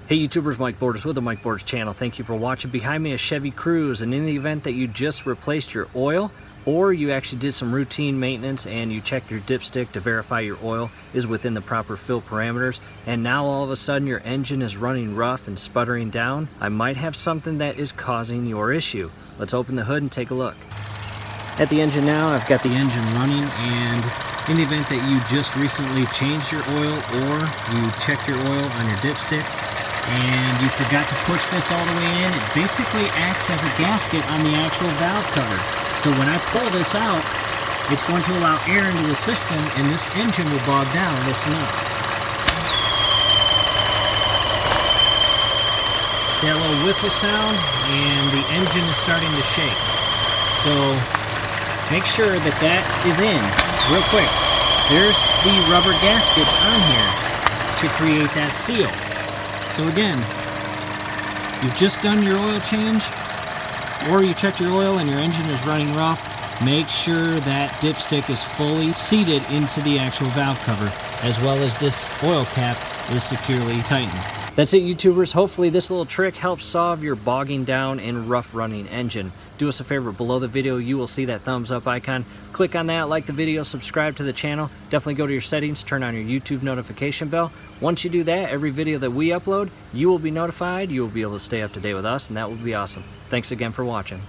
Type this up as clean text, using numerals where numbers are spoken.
Hey YouTubers, Mike Borders with the Mike Borders channel. Thank you for watching. Behind me is Chevy Cruze, and in the event that you just replaced your oil or you actually did some routine maintenance and you checked your dipstick to verify your oil is within the proper fill parameters, and now all of a sudden your engine is running rough and sputtering down, I might have something that is causing your issue. Let's open the hood and take a look. At the engine now, I've got the engine running, and in the event that you just recently changed your oil or you checked your oil on your dipstick and you forgot to push this all the way in, it basically acts as a gasket on the actual valve cover. So when I pull this out, it's going to allow air into the system and this engine will bog down. Listen up. See that little whistle sound? And the engine is starting to shake. So make sure that that is in real quick. There's the rubber gaskets on here to create that seal. So again, you've just done your oil change, or you checked your oil and your engine is running rough, make sure that dipstick is fully seated into the actual valve cover, as well as this oil cap is securely tightened. That's it, YouTubers. Hopefully this little trick helps solve your bogging down and rough running engine. Do us a favor, below the video you will see that thumbs up icon. Click on that, like the video, subscribe to the channel. Definitely go to your settings, turn on your YouTube notification bell. Once you do that, every video that we upload, you will be notified. You will be able to stay up to date with us, and that would be awesome. Thanks again for watching.